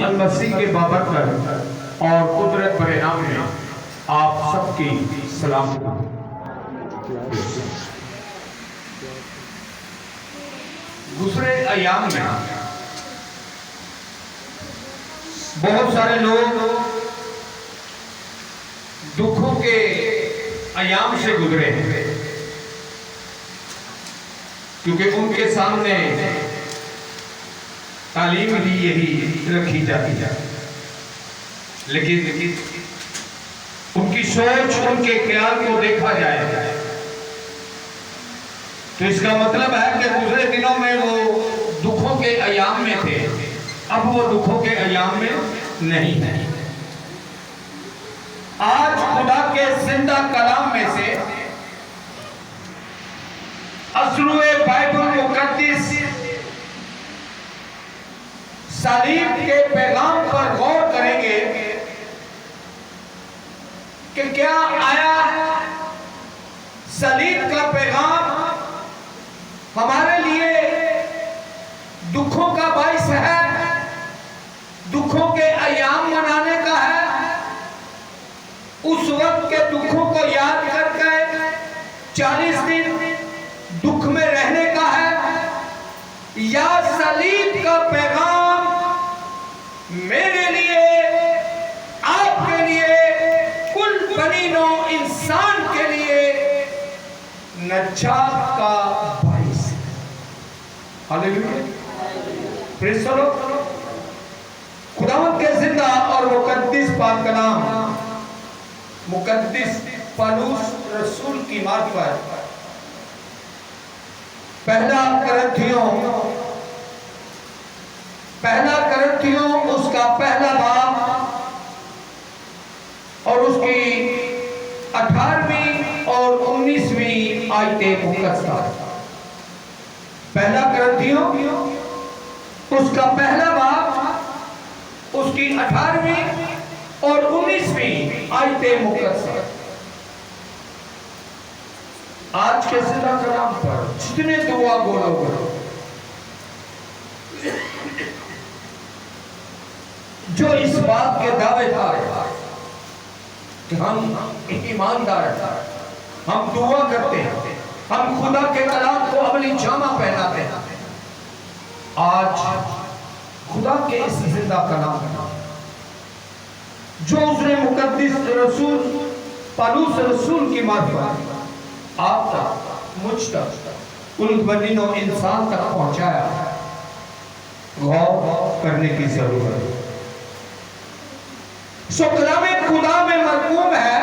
المسیح کے بابرکت اور قدرت بڑے نام میں آپ سب کی سلام۔ گزرے ایام میں بہت سارے لوگ دکھوں کے ایام سے گزرے ہیں، کیونکہ ان کے سامنے تعلیم بھی یہی رکھی جاتی ہے، لیکن ان کی سوچ، ان کے خیال کو دیکھا جائے تو اس کا مطلب ہے کہ گزرے دنوں میں وہ دکھوں کے ایام میں تھے، اب وہ دکھوں کے ایام میں نہیں ہیں۔ آج خدا کے زندہ کلام میں سے اصلو بائبل مقدس صلیب کے پیغام پر غور کریں گے کہ کیا آیا صلیب کا پیغام ہمارے لیے دکھوں کا باعث ہے، دکھوں کے ایام منانے کا ہے، اس وقت کے دکھوں کو یاد کر کے 40 دن دکھ میں رہنے کا ہے، یا صلیب کا پیغام میرے لیے، آپ کے لیے، کل بنی نوع انسان کے لیے نجات کا باعث ہے۔ ہاللیلویا، پریز دی لارڈ۔ خداوند کے زندہ اور مقدس پاک کلام مقدس پالوس رسول کی معرفت پہلا کرنتھیوں اس کا پہلا باب اور اس کی 18ویں اور 19ویں آیتیں مقدسہ۔ پہلا کرنتھیوں اس کا پہلا باب، اس کی 18ویں اور 19ویں آیتیں مقدسہ۔ آج کے زندہ کلام پر جتنے دعا گولو گے، جو اس بات کے دعوے دار کہ ہم ایماندار ہیں، ہم دعا کرتے ہیں، ہم خدا کے کلام کو عملی جامہ پہناتے ہیں، آج خدا کے اس زندہ کلام جو اس نے مقدس رسول پالوس رسول کی معرفت آپ تک، مجھ تک، کل بنی نوع انسان تک پہنچایا، غور کرنے کی ضرورت ہے۔ سو کلام خدا میں مرقوم ہے،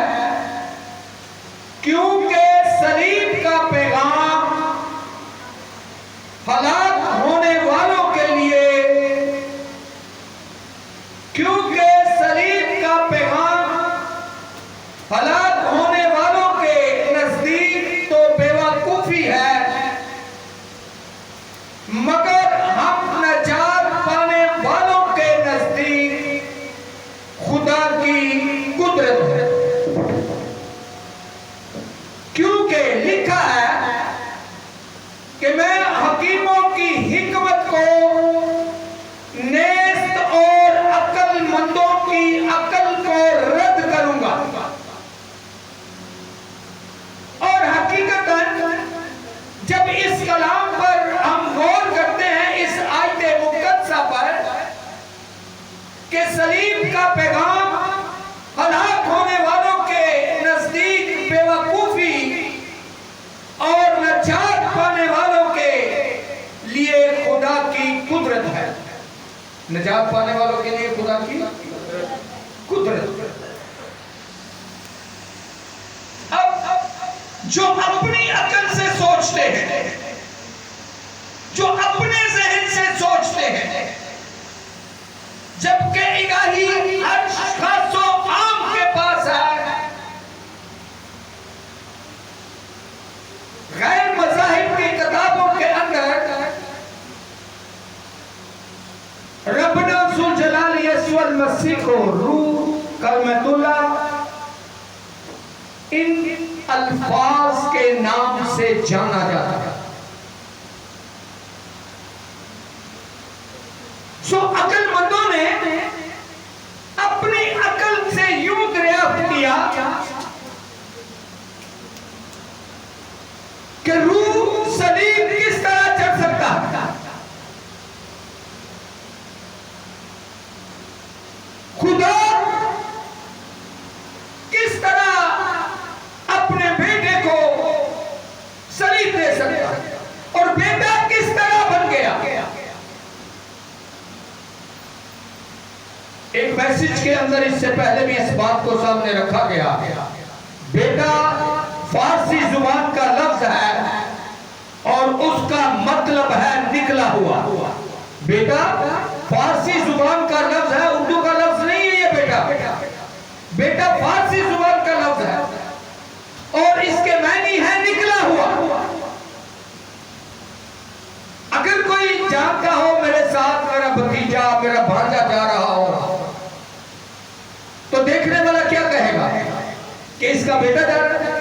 کیونکہ صلیب کا پیغام ہلاک ہونے والوں کے لیے، کیونکہ صلیب کا پیغام ہلاک ہونے والوں کے نزدیک تو بے وقوفی ہے، مگر ہم نجات پانے والوں کے نزدیک خدا کی قدرت ہے، کیونکہ لکھا ہے کہ میں حکیموں کی حکمت کو نیست اور عقل مندوں کی عقل کو رد کروں گا۔ اور حقیقتاً جب اس کلام پر ہم غور کرتے ہیں، اس آیت مقدسہ پر کہ صلیب کا پیغام ہلاک ہونے والوں کے نزدیک بے وقوفی اور نجات پانے والوں کے لیے خدا کی قدرت ہے، نجات پانے والوں کے لیے خدا کی قدرت۔ اب جو اپنی عقل سے سوچتے ہیں، جو اپنے ذہن سے سوچتے ہیں، جبکہ الہی عرش خاص و عام کے پاس ہے، غیر مذاہب کی کتابوں کے اندر ربنا ذوالجلال یسوع المسیح کو روح کلمۃ اللہ ان الفاظ کے نام سے جانا جاتا ہے۔ سو عقل مندوں نے ایک میسج کے اندر اس سے پہلے بھی اس بات کو سامنے رکھا گیا. بیٹا فارسی زبان کا لفظ ہے اور اس کا مطلب ہے نکلا ہوا. بیٹا فارسی زبان کا لفظ ہے، اردو کا لفظ نہیں ہے یہ بیٹا. بیٹا فارسی زبان کا لفظ ہے اور اس کے معنی ہے نکلا ہوا. اگر کوئی جانتا ہو میرے ساتھ میرا بھتیجا میرا بھانجا جا رہا ہو تو دیکھنے والا کیا کہے گا کہ اس کا بیٹا جا رہا ہے،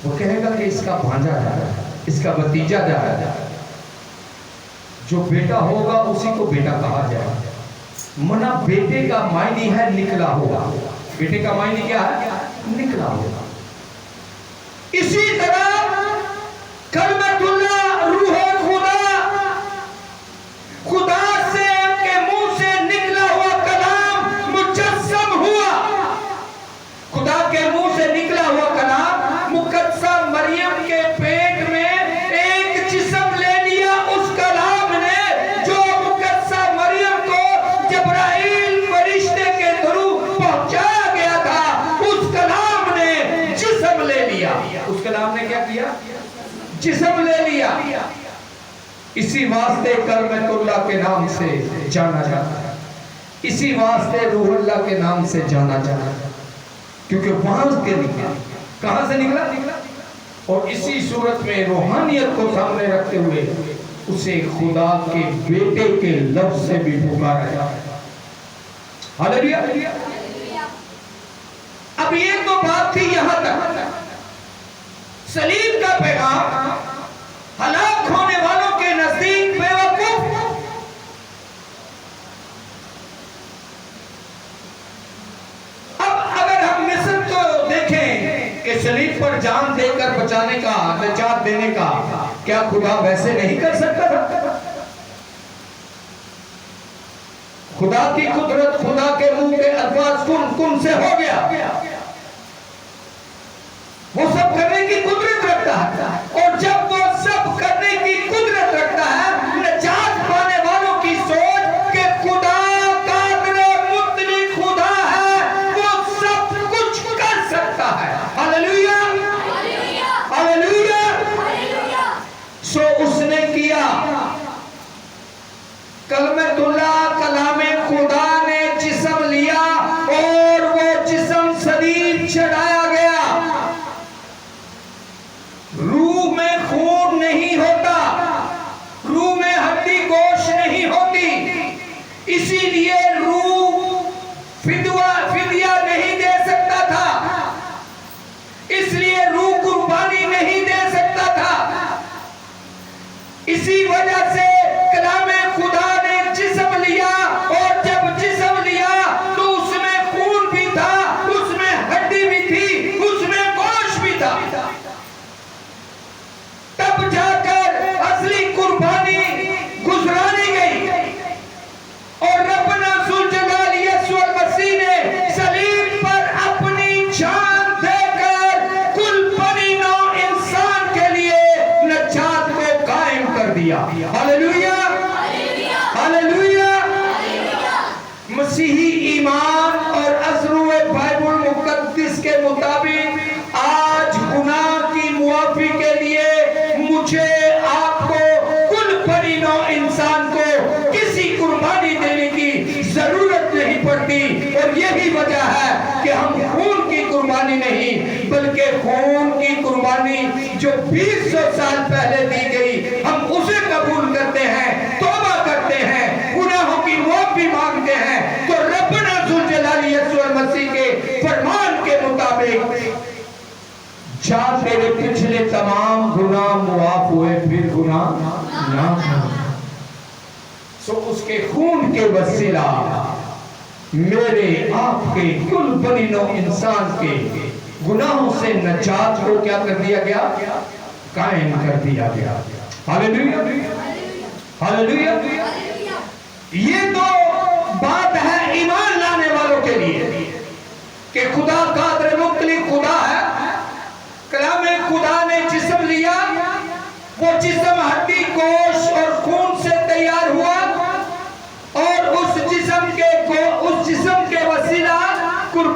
وہ کہے گا کہ اس کا بھانجا جا رہا ہے، اس کا بھتیجا جا رہا ہے. جو بیٹا ہوگا اسی کو بیٹا کہا جائے. منا بیٹے کا معنی ہے نکلا ہوا. بیٹے کا معنی کیا ہے؟ نکلا ہوا. اسی طرح کلمت اللہ روح خدا، خدا سے کے منہ سے نکلا ہوا کلام مجسم ہوا. خدا کے منہ سے نکلا ہوا کلام مقدسہ مریم کے پیٹ میں ایک جسم لے لیا. اس کلام نے جو مقدسہ مریم کو جبرائیل فرشتے کے تھرو پہنچایا گیا تھا، اس کلام نے جسم لے لیا. اس کلام نے کیا کیا؟ جسم لے لیا. اسی واسطے کلمت اللہ کے نام سے جانا جاتا ہے، اسی واسطے روح اللہ کے نام سے جانا جاتا ہے، کیونکہ وہاں کے نکلا. کہاں سے نکلا؟ اور اسی صورت میں روحانیت کو سامنے رکھتے ہوئے اسے خدا کے بیٹے کے لفظ سے بھی پکارا جاتا ہے. ہاللیلویا. اب یہ تو بات تھی یہاں تک. صلیب کا پیغام ہلاک ہونے والوں کے نزدیک بیوقوف. اب اگر ہم مصر کو دیکھیں کہ صلیب پر جان دے کر بچانے کا، نجات دینے کا، کیا خدا ویسے نہیں کر سکتا تھا؟ خدا کی قدرت، خدا کے منہ کے الفاظ کن کن سے ہو گیا. وہ سب کرنے کی قدرت رکھتا ہے، اور جب وہ سب کرنے کی قدرت رکھتا ہے، نجات پانے والوں کی سوچ کہ خدا قادر مطلق خدا ہے، وہ سب کچھ کر سکتا ہے. ہاللیلویا ہاللیلویا. سو اس نے کیا. کلمت اللہ کلام خدا نے جسم لیا اور وہ جسم صلیب چڑھایا گیا. روح میں خون نہیں ہوتا، روح میں ہڈی گوشت نہیں ہوتی، اسی لیے روح فدیہ نہیں دے سکتا تھا، اس لیے روح قربانی نہیں دے سکتا تھا. اسی وجہ سے کلام خدا نے جسم لیا، اور جب جسم لیا تو اس میں خون بھی تھا، اس میں ہڈی بھی تھی، اس میں گوشت بھی تھا. تب جا کر اصلی قربانی گزرانی گئی، اور ربنا ذوالجلال یسوع المسیح نے صلیب پر اپنی جان دے کر کل بنی نوع انسان کے لیے نجات کو قائم کر دیا. ہاللیلویا ہاللیلویا. مسیحی ایمان اور ازروع بائبل مقدس کے مطابق آج گناہ کی معافی کے لیے مجھے آپ کو کل بنی نوع انسان کو کسی قربانی دینے کی ضرورت نہیں پڑتی. اور یہی وجہ ہے کہ ہم خون کی قربانی نہیں بلکہ خون کی قربانی جو 200 سال پہلے دی گئی ہم اسے قبول کرتے ہیں، توبہ کرتے ہیں، گناہوں کی معافی مانگتے ہیں. تو ربنا ذوالجلال یسوع المسیح کے فرمان کے مطابق جا تیرے پچھلے تمام گناہ معاف ہوئے، پھر گناہ نہ ہو. سو اس کے خون کے وسیلہ میرے آپ کے کل بنی نوع انسان کے گناہوں سے نجات کو کیا کر دیا گیا؟ قائم کر دیا گیا. ہاللیلویا ہاللیلویا. یہ تو بات ہے ایمان لانے والوں کے لیے کہ خدا قادر مطلق خدا ہے. کلام خدا نے جسم لیا، وہ جسم ہڈی گوشت اور خون سے تیار ہوا، اور اس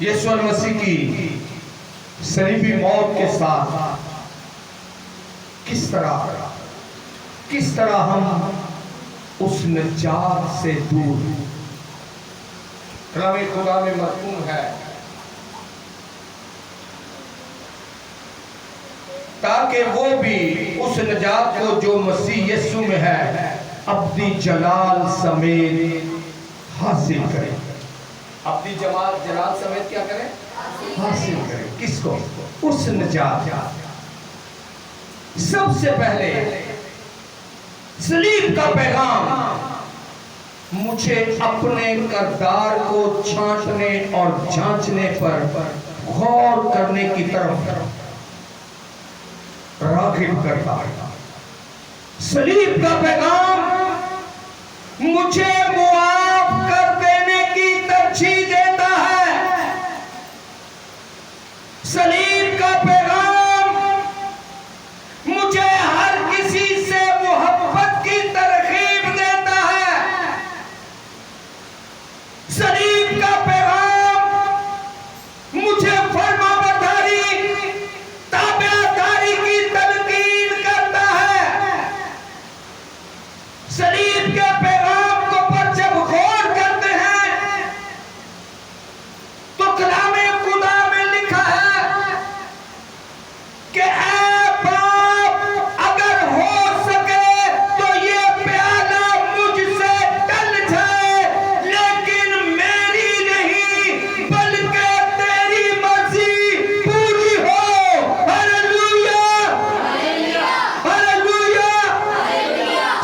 یسوع المسیح کی صلیبی موت کے ساتھ کس طرح ہم اس نجات سے دور کلام خدا میں مرقوم ہے، تاکہ وہ بھی اس نجات کو جو مسیح یسوع میں ہے اپنی جلال سمیت حاصل کرے۔ اپنی جلال سمیت کیا کرے؟ حاصل کرے۔ کس کو؟ اس نجات۔ سب سے پہلے صلیب کا پیغام مجھے اپنے کردار کو چھانٹنے اور جانچنے پر غور کرنے کی طرف راغب کرتا ہے۔ صلیب کا پیغام مجھے معاف کر دینے کی ترجیح دیتا ہے۔ صلیب کا پیغام مجھے ہر کسی سے محبت کی ترغیب دیتا ہے۔ صلیب کا پیغام مجھے فرما برداری، تابعداری کی تلقین کرتا ہے۔ صلیب کے پیغام کو پر جب غور کرتے ہیں تو کلام خدا میں لکھا ہے کہ اے باپ، اگر ہو سکے تو یہ پیالہ مجھ سے ٹل جائے، لیکن میری نہیں بلکہ تیری مرضی پوری ہو۔ Hallelujah, hallelujah.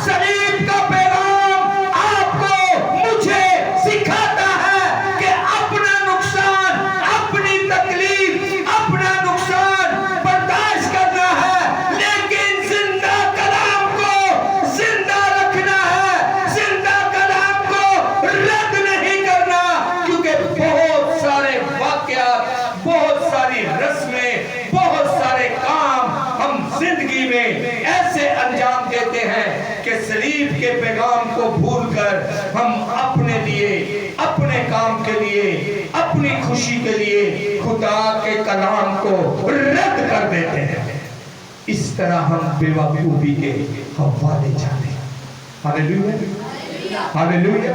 صلیب کا پیغام آپ کو مجھے سکھاتا ہے کہ اپنا نقصان، اپنی تکلیف، اپنا نقصان برداشت کرنا ہے، لیکن زندہ کلام کو زندہ رکھنا ہے، زندہ کلام کو رد نہیں کرنا، کیونکہ بہت سارے واقعات، بہت ساری رسمیں، بہت سارے کام ہم زندگی میں ایسے انجام دیتے ہیں کہ صلیب کے پیغام کو بھول کر ہم اپنے لیے، اپنے کام کے لیے، اپنی خوشی کے لیے خدا کے کلام کو رد کر دیتے ہیں۔ اس طرح ہم بے وقوفی کے حوالے جاتے ہیں۔ Hallelujah, hallelujah.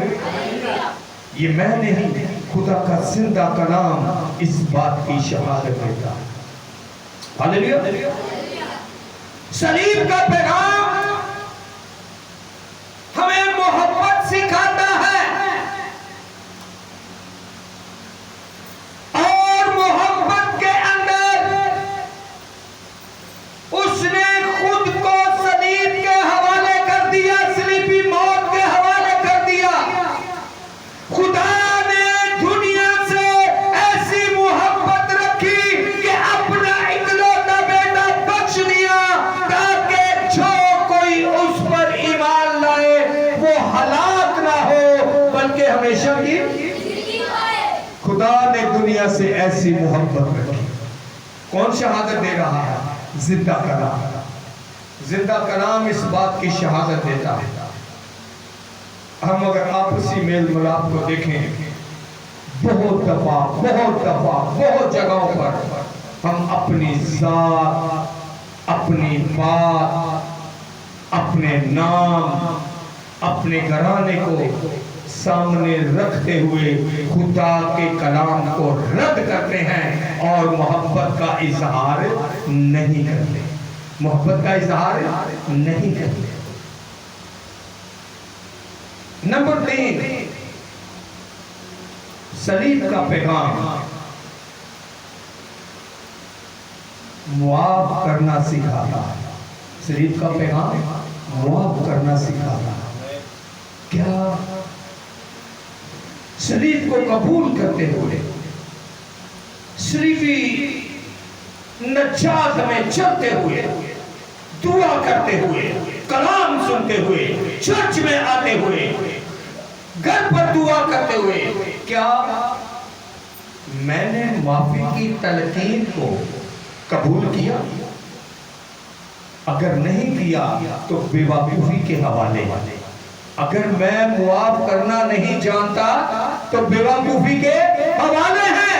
یہ میں نہیں، خدا کا زندہ کلام اس بات کی شہادت دیتا ہے۔ ہاللویا۔ صلیب کا پیغام ہمیں محبت سکھاتا ہے، اور محبت کے اندر اس نے خود کو صلیب کے حوالے کر دیا، صلیبی موت کے حوالے کر دیا۔ خدا نے دنیا سے ایسی محبت رکھی کہ اپنا اکلوتا بیٹا بخش دیا، تاکہ جو کوئی اس پر ایمان لائے وہ ہلاک نہ ہو بلکہ ہمیشہ کی۔ خدا نے دنیا سے ایسی محبت رکھی۔ کون شہادت دے رہا ہے؟ زندہ کلام۔ زندہ کلام اس بات کی شہادت دیتا ہے۔ ہم اگر آپسی میل ملاپ کو دیکھیں، بہت دفعہ بہت جگہوں پر ہم اپنی ذات، اپنی بات، اپنے نام، اپنے گھرانے کو سامنے رکھتے ہوئے خدا کے کلام کو رد کرتے ہیں اور محبت کا اظہار نہیں کرتے، محبت کا اظہار نہیں کرتے۔ نمبر 3، صلیب کا پیغام معاف کرنا سکھاتا ہے۔ صلیب کا پیغام معاف کرنا سکھاتا ہے۔ کیا صلیب کو قبول کرتے ہوئے، صلیبی نجات میں چلتے ہوئے، دعا کرتے ہوئے، کلام سنتے ہوئے، چرچ میں آتے ہوئے، گھر پر دعا کرتے ہوئے، کیا میں نے معافی کی تلقین کو قبول کیا؟ اگر نہیں کیا تو بے وقوفی کے حوالے۔ اگر میں معاف کرنا نہیں جانتا تو بے وقوفی کے حوالے ہیں۔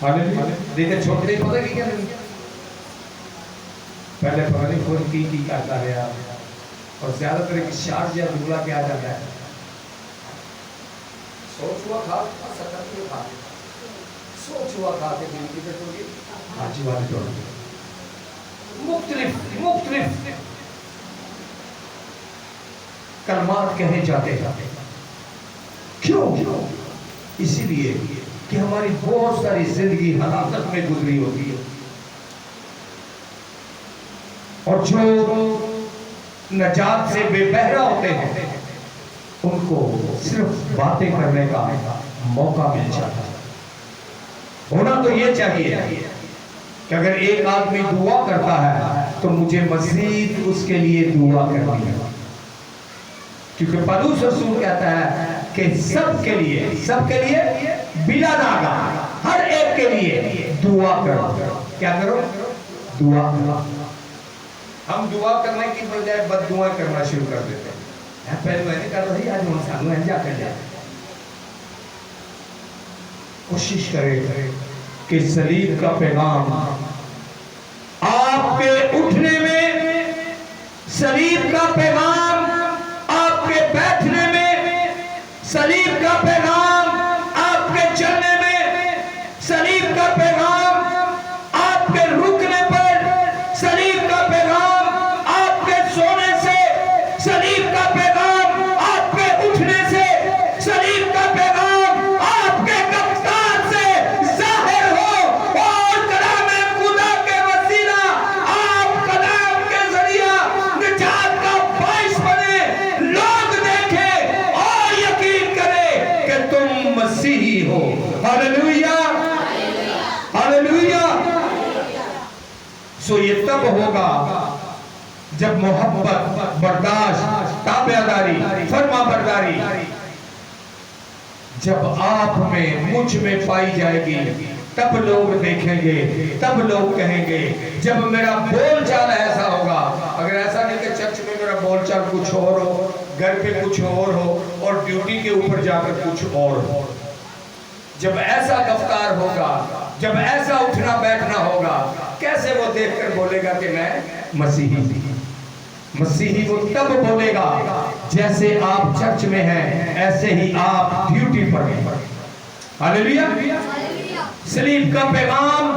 دیکھیں چھوٹے پتہ کی کیا نہیں پہلے پتہ نہیں خود کی کرتا رہا اور زیادہ تر ایک شارج یا دبلا کیا آ جاتا ہے سوچ ہوا کھا سکتا کیوں کھا سوچ ہوا کھا کے دل کی پھر ہوگی حاجی والے توڑ مختلف کلمات کہے جاتے ہیں کیوں اسی لیے کہ ہماری بہت ساری زندگی ہلاکت میں گزری ہوتی ہے اور جو نجات سے بے بہرا ہوتے ہیں ان کو صرف باتیں کرنے کا موقع مل جاتا ہے ہونا تو یہ چاہیے کہ اگر ایک آدمی دعا کرتا ہے تو مجھے مزید اس کے لیے دعا کرنی ہے کیونکہ پولس رسول کہتا ہے کہ سب کے لیے بلا ناغہ ہر ایک کے لیے دعا کرو کیا کرو دعا کرو ہم دعا کرنے کی بجائے بد دعائیں کرنا شروع کر دیتے ہیں پہلے میں نے کہا تھا آج انسانوں ہیں جا کر جائے کوشش کرے کہ صلیب کا پیغام آپ کے اٹھنے میں صلیب کا پیغام آپ کے بیٹھنے میں صلیب کا پیغام آپ کے چلنے میں صلیب کا پیغام آپ کے رکنے پر صلیب کا پیغام آپ کے سونے سے صلیب کا پیغام آپ کے اٹھنے سے صلیب کا پیغام آپ کے گفتار سے ظاہر ہو اور کلام خدا کے وسیلہ آپ کلام کے ذریعہ نجات کا باعث بنے لوگ دیکھیں اور یقین کریں کہ تم مسیحی ہو ہاللویا ہاللویا سو یہ تب ہوگا جب محبت برداشت تابعداری فرما برداری جب آپ میں مجھ میں پائی جائے گی تب لوگ دیکھیں گے تب لوگ کہیں گے جب میرا بول چال ایسا ہوگا اگر ایسا نہیں کہ چرچ میں میرا بول چال کچھ اور ہو گھر پہ کچھ اور ہو اور ڈیوٹی کے اوپر جا کر کچھ اور ہو جب ایسا گفتار ہوگا جب ایسا اٹھنا بیٹھنا ہوگا کیسے وہ دیکھ کر بولے گا کہ میں مسیحی وہ تب بولے گا جیسے آپ چرچ میں ہیں ایسے ہی آپ ڈیوٹی پر ہیں ہاللویا صلیب کا پیغام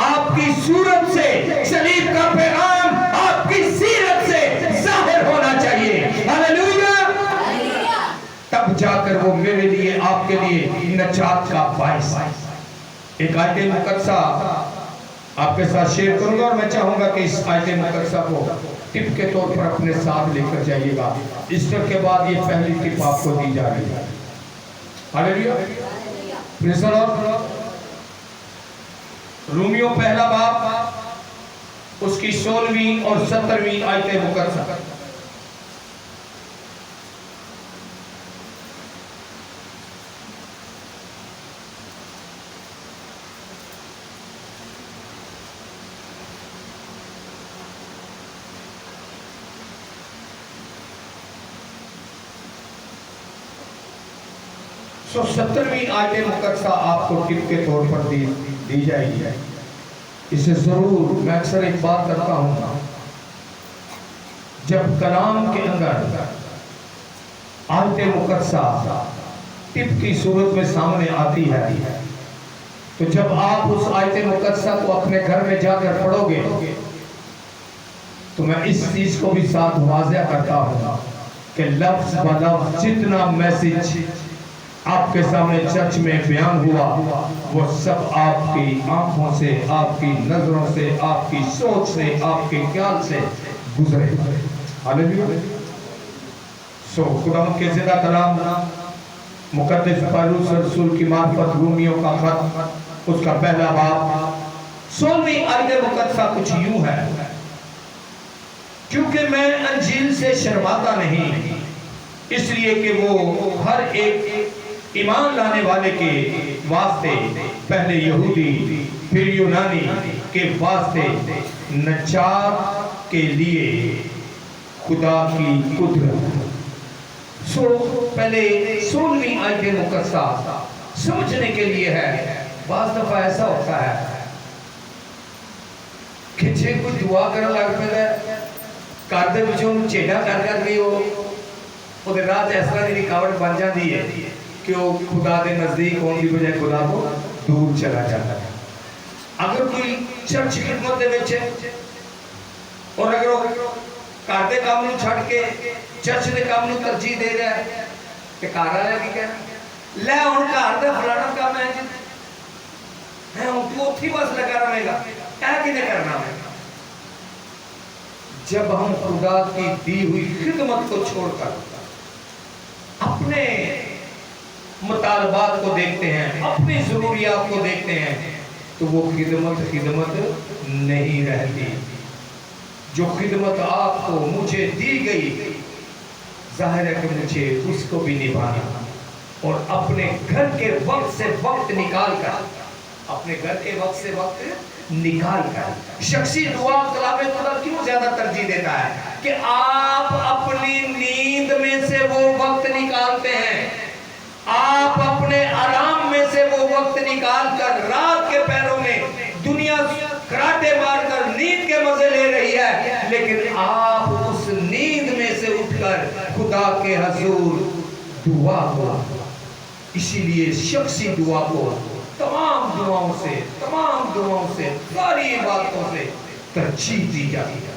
آپ کی صورت سے صلیب کا پیغام آپ کی سیرت سے ظاہر ہونا چاہیے ہاللویا تب جا کر وہ میرے لیے آپ کے لیے نجات کا باعث ایک آیت مقدسہ آپ کے ساتھ شیئر کروں گا اور میں چاہوں گا کہ اس آیت مقدسہ کو ٹپ کے طور پر اپنے ساتھ لے کر جائیے گا ایسٹر کے بعد یہ پہلی ٹپ آپ کو دی جا رہی ہے ہاللویا پریز دی لارڈ رومیو پہلا باب اس کی 16ویں اور 17ویں آیت مقدسہ سو 17ویں آیت مقدسہ آپ کو ٹپ کے طور پر دی جائے گی اسے ضرور میں اکثر ایک بات کرتا ہوں جب کلام کے اندر آیت مقدسہ ٹپ کی صورت میں سامنے آتی ہے تو جب آپ اس آیت مقدسہ کو اپنے گھر میں جا کر پڑھو گے تو میں اس چیز کو بھی ساتھ واضح کرتا ہوں کہ لفظ ب لفظ جتنا میسج آپ کے سامنے چرچ میں بیان ہوا وہ سب آپ کی آنکھوں سے آپ کی نظروں سے آپ کی سوچ سے آپ کے خیال سے گزرے ہاللویا سو خدا کے زندہ کلام مقدس پولس رسول کی معرفت رومیوں کا خط اس کا پہلا باب 16ویں آیت مقدسہ کچھ یوں ہے کیونکہ میں انجیل سے شرماتا نہیں اس لیے کہ وہ ہر ایک ایمان لانے والے کے واسطے پہلے یہودی پھر یونانی کے واسطے نجات کے لیے خدا کی قدرت سو پہلے 16ویں آیت مقدسہ سمجھنے کے لیے ہے بعض دفعہ ایسا ہوتا ہے کہ جے کوئی دعا کرنے لگ پہ گھر دے وچوں چیڑا کر گئی وہ راہ اس طرح کی رکاوٹ بن جاتی ہے کہ وہ خدا دے نزدیک ہونے کی بجائے خدا کو دور چلا جاتا ہے. اگر کوئی چرچ خدمت دے وچ اور اگر وہ گھر دے کام نوں چھڈ کے چرچ دے کام نوں ترجیح دے رہا ہے تے گھر والے کی کہنا لے ہن گھر دا فلانا کام ہے جی ہے ہن تو اوتھے بس لگا رہے گا اے کنے کرنا ہے. جب ہم خدا کی دی ہوئی خدمت کو چھوڑ کر اپنے مطالبات کو دیکھتے ہیں اپنی ضروریات کو دیکھتے ہیں تو وہ خدمت نہیں رہتی. جو خدمت آپ کو مجھے دی گئی ظاہر ہے کہ مجھے اس کو بھی نبھانا اور اپنے گھر کے وقت سے وقت نکال کر شخصی دعا کلام خدا کیوں زیادہ ترجیح دیتا ہے کہ آپ اپنی نیند میں سے وہ وقت نکالتے ہیں, آپ اپنے آرام میں سے وہ وقت نکال کر رات کے پہروں میں دنیا کراٹے مار کر نیند کے مزے لے رہی ہے, لیکن آپ اس نیند میں سے اٹھ کر خدا کے حضور دعا کو, اسی لیے شخصی دعا کو تمام دعاؤں سے ساری باتوں سے ترجیح دی جاتی ہے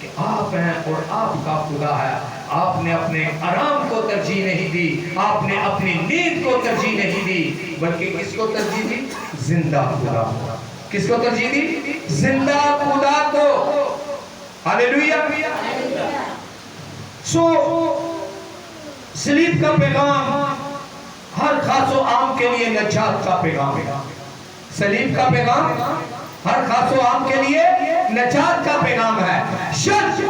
کہ آپ ہیں اور آپ کا خدا ہے. آپ نے اپنے آرام کو ترجیح نہیں دی, آپ نے اپنی نیند کو ترجیح نہیں دی, بلکہ کس کو ترجیح دی؟ زندہ خدا کو. کس کو ترجیح دی؟ زندہ خدا کو. ہاللیلویہ. صلیب کا پیغام ہر خاص و عام کے لیے نجات کا پیغام ہے. صلیب کا پیغام ہر خاص و عام کے لیے نجات کا پیغام ہے. شرط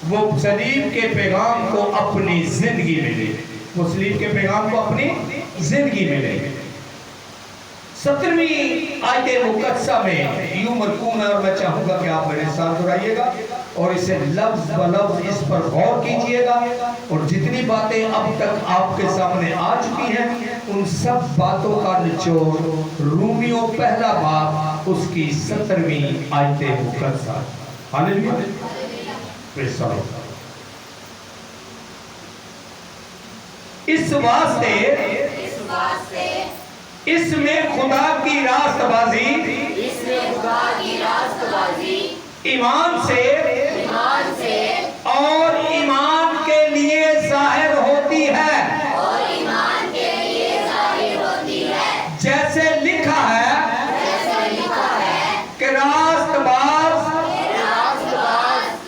وہ صلیب کے پیغام کو اپنی زندگی میں لے, وہ صلیب کے پیغام کو اپنی زندگی میں لے. 17ویں آیت مقدسہ میں یوں مرکون ہے, اور میں چاہوں گا کہ آپ میرے ساتھ دہرائیے گا اور اسے لفظ بلفظ اس پر غور کیجئے گا, اور جتنی باتیں اب تک آپ کے سامنے آ چکی ہیں ان سب باتوں کا نچوڑ رومیوں پہلا باب اس کی 17ویں آیت مقدسہ. ہاللیلویہ. اس واسطے اس میں خدا کی راست بازی ایمان سے اور ایمان کے لیے ظاہر ہوتی ہے, جیسے لکھا ہے کہ راست باز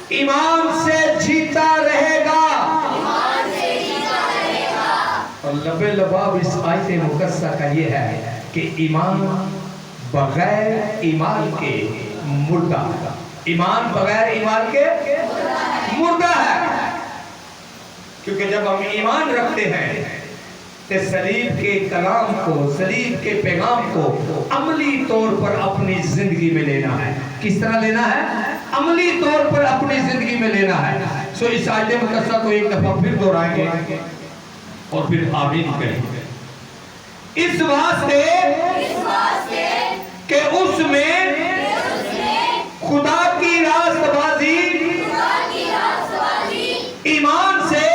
ایمان سے جیتا رہے گا. اور لبے لباب اس آیت مقدسہ کا یہ ہے کہ ایمان بغیر ایمان کے مردہ, ایمان بغیر ایمان کے مردہ ہے. کیونکہ جب ہم ایمان رکھتے ہیں تو صلیب کے کلام کو, صلیب کے پیغام کو عملی طور پر اپنی زندگی میں لینا ہے. کس طرح لینا ہے؟ عملی طور پر اپنی زندگی میں لینا ہے. اس آیت مقدسہ کو ایک دفعہ پھر دہرائیں گے اور پھر آمین کہیں گے. اس واسطے کہ اس میں خدا کی راست بازی ایمان سے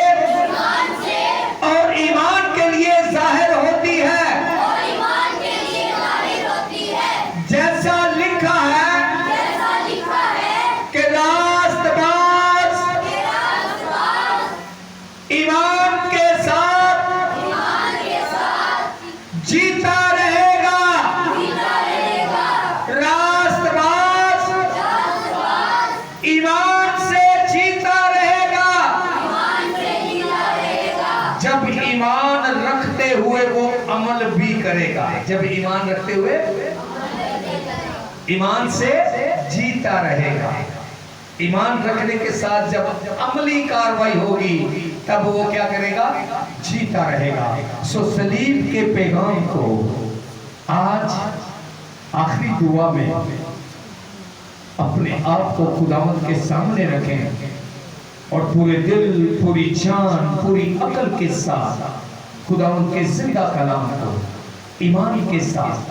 اور ایمان کے لیے ظاہر ہوتی ہے, جیسا لکھا ہے کہ راست باز ایمان کے ساتھ جیتا رہے گا. راست باز ایمان سے جیتا رہے گا. جب ایمان رکھتے ہوئے وہ عمل بھی کرے گا. جب ایمان رکھتے ہوئے ایمان سے جیتا رہے گا. ایمان رکھنے کے ساتھ جب عملی کاروائی ہوگی تب وہ کیا کرے گا؟ جیتا رہے گا. صلیب کے پیغام کو آج آخری دعا میں اپنے آپ کو خداوند کے سامنے رکھیں اور پورے دل, پوری جان, پوری عقل کے ساتھ خداوند کے زندہ کلام کو ایمان کے ساتھ